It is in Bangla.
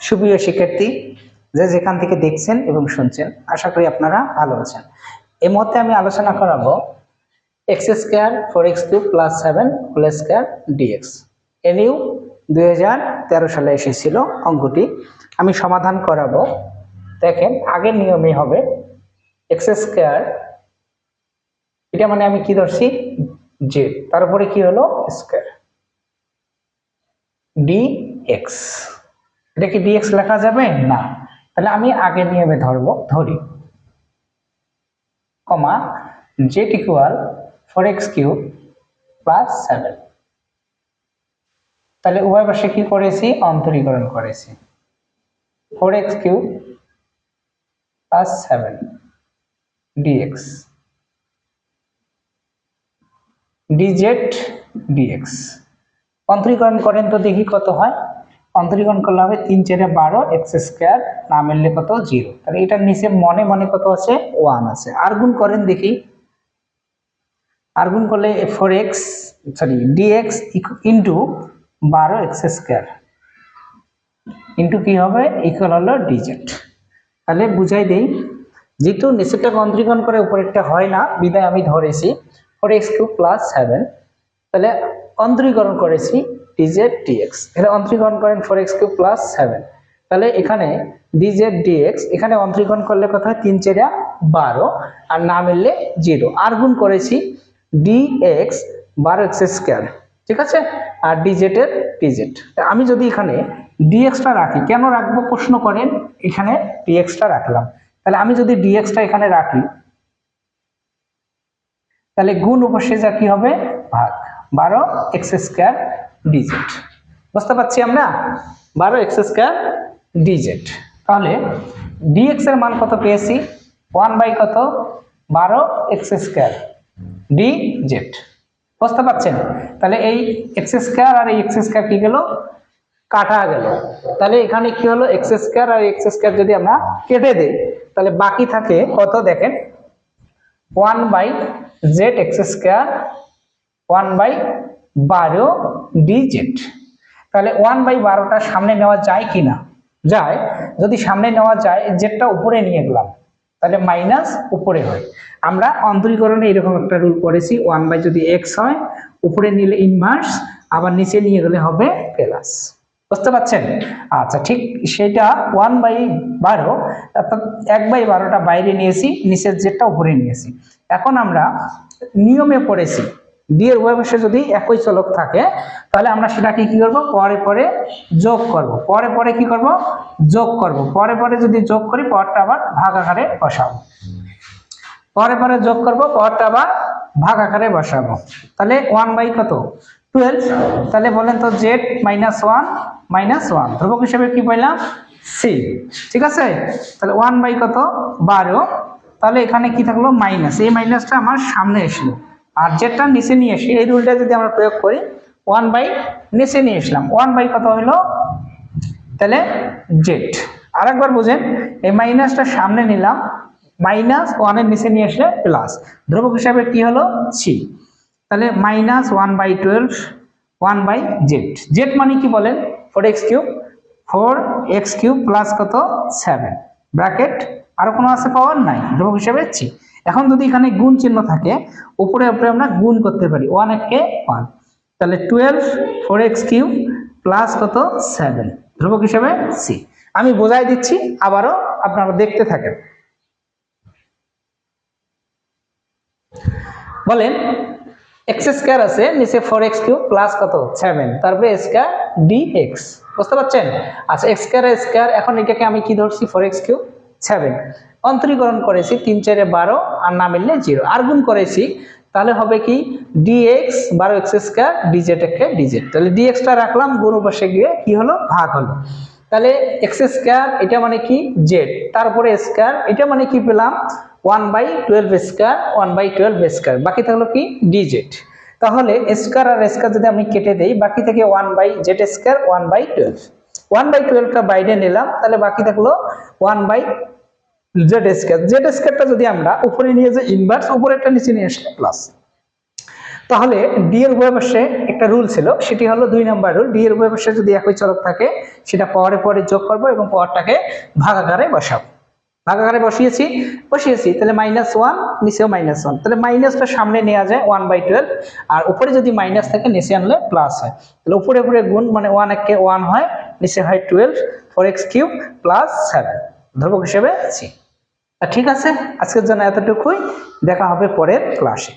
সুপ্রিয় শিক্ষার্থী, যে যেখান থেকে দেখছেন এবং শুনছেন, আশা করি আপনারা ভালো আছেন। এই মুহূর্তে আমি আলোচনা করাবো x square 4x³ + 7 whole square dx. এনিউ 2013 সালে এসেছিল অঙ্কটি। আমি সমাধান করাবো। দেখেন, আগের নিয়মে হবে এক্স স্কোয়ার, এটা মানে আমি কি ধরছি জে, তারপরে কি হলো স্কোয়ার ডিএক্স। এটা কি ডিএক্স লেখা যাবে না? তাহলে আমি আগের নিয়মে ধরি কমা জেড ইকুয়াল 4x³ + 7। তাহলে উভয় পাশে কি করেছি? অন্তরীকরণ করেছি। 4x³ + 7 dx DZ dx. অন্তরীকরণ করেন তো দেখি কত হয়। অন্তরীকরণ করলে হবে 3 × 4 = 12, x² না মিললে কত? 0। তাহলে এটার নিচে মনে মনে কত আছে? 1 আছে। আর গুণ করেন দেখি। আর গুণ করলে dx ইন্টু 12x² ইন্টু কি হবে? ইকুয়াল হলো ডিজেড। তাহলে বুঝাই দেই, যেহেতু নিচেরটাকে অন্তরীকরণ করে উপরেরটা হয় না, বিদায় আমি ধরেছি 4x³ + 7। তাহলে অন্তরীকরণ করেছি ডিজেড ডিএক্স। এখানে অন্তরীকরণ করেন 4x³ + 7। তাহলে এখানে ডিজেড ডিএক্স, এখানে অন্তরীকরণ করলে কত হয়? 3 × 4 = 12, আর না মিললে 0। আর গুণ করেছি ডিএক্স 12x², ঠিক আছে, আর ডিজেড এর ডিজেড। আমি যদি এখানে ডিএক্সটা রাখি, কেন রাখবো প্রশ্ন করেন, এখানে ডিএক্সটা রাখলাম। তাহলে আমি যদি ডিএক্সটা এখানে রাখি, তাহলে গুণ উপসে যা কি হবে? ভাগ 12x² ডিজেড। বুঝতে পারছি আমরা? 12x² DZ. তাহলে ডিএক্স এর মান কত পেয়েছি? 1/কত? 12x² DZ. বুঝতে পারছেন? তাহলে এই x² আর এই x² কি গেল? কাটা গেল। তাহলে এখানে কি হলো? x² আর x² যদি আমরা কেটে দেই, তাহলে বাকি থাকে কত? দেখেন, 1/zx² 1/12 ডিজেড। তাহলে 1/12টা সামনে নেওয়া যায় কিনা? যায়। যদি সামনে নেওয়া যায়, জেডটা উপরে নিয়ে গেলাম, তাহলে মাইনাস উপরে হয়। আমরা অন্তরীকরণে এরকম একটা রুল করেছি, 1/ যদি x হয়, উপরে নিলে ইনভার্স, আবার নিচে নিয়ে গেলে হবে প্লাস। বুঝতে পারছেন? আচ্ছা, ঠিক সেটা 1/12, অর্থাৎ 1/12টা বাইরে নিয়েছি, নিচের জেডটা উপরে নিয়েছি। এখন আমরা নিয়মে পড়েছি ডি এর উভয় পাশে যদি একই চলক থাকে, তাহলে আমরা সেটাকে কি করব? পরে পরে যোগ করব। পরে পরে কি করব? যোগ করব। পরে পরে যদি যোগ করি, পরটা আবার ভাগ আকারে বসাবো। পরে পরে যোগ করব, পরটা আবার ভাগ আকারে বসাবো। তাহলে 1/ কত? 12। তাহলে বলেন তো z -1 ধ্রুবক হিসেবে কি পাইলাম? c, ঠিক আছে। তাহলে 1/ কত? 12। তাহলে এখানে কি থাকলো? মাইনাস। এই মাইনাসটা আমার সামনে এসলো, আর জেডটা নিচে নিয়ে আসি। এই রুলটা যদি আমরা প্রয়োগ করি, 1/ নিচে নিয়ে আসলাম, 1/ কত হইলো? তাহলে জেড। আরেকবার বুঝেন, এই মাইনাসটা সামনে নিলাম, -1 এর নিচে নিয়ে আসলে প্লাস, ধ্রুবক হিসাবে কি হলো? c। তাহলে -1/12 1/z। জেড মানে কি বলেন? 4x³ প্লাস কত? 7 ব্র্যাকেট। আর কোনো আছে? পাওয়ার নাই, ধ্রুবক হিসাবে c। এখন যদি এখানে গুণ চিহ্ন থাকে, উপরে উপরে আমরা গুণ করতে পারি, 1 একে 1। তাহলে 12 4x³ প্লাস কত? 7 ধ্রুবক হিসাবে c। আমি বোঝাই দিচ্ছি, আবারও আপনারা দেখতে থাকেন। বলেন x² আছে, নিচে 4x³ প্লাস কত? 7, তারপরে স্কয়ার dx। বুঝতে পারছেন? আচ্ছা, x², এখন এটাকে আমি কি ধরছি? 4x³ 7 অন্তরীকরণ করেছি, 3 × 4 = 12, আর না মিললে 0। আর গুণ করেছি, তাহলে হবে কি? dx 12x² ডিজেড একে ডিজেড। তাহলে dxটা রাখলাম, গুণ পাশে গিয়ে কি হলো? ভাগ হলো। তাহলে x² এটা মানে কি? z, তারপরে স্কয়ার, এটা মানে কি পেলাম? 1/12² 1/12², বাকি থাকলো কি? ডিজেড। তাহলে স্কয়ার আর স্কয়ার যদি আমি কেটে দেই, বাকি থেকে 1/z² 1/12। 1/12টা বাইরে নিলাম, তাহলে বাকি থাকলো 1/z²। z² যদি আমরা উপরে নিয়ে যাই ইনভার্স, উপরেরটা নিচে নিয়ে আসলে প্লাস। তাহলে ডি এর উভয় পাশে একটা রুল ছিল, সেটি হলো 2 নম্বর রুল। ডি এর উভয় পাশে যদি একই চলক থাকে সেটা পাওয়ারে পরে যোগ করব এবং পাওয়ারটাকে ভাগাকারে বসাবো। ভাগাকারে বসিয়েছি তাহলে -1 নিচেও -1, তাহলে মাইনাসটা সামনে নেওয়া যায় 1/12, আর উপরে যদি মাইনাস থাকে নিচে আনলে প্লাস হয়। তাহলে উপরে উপরে গুণ মানে 1 একে 1 হয়, নিচে হয় 12 4x³ + 7 ধ্রুবক হিসেবে আছে। ঠিক আছে, আজকের জন্য এতটুকুই, দেখা হবে পরের ক্লাসে।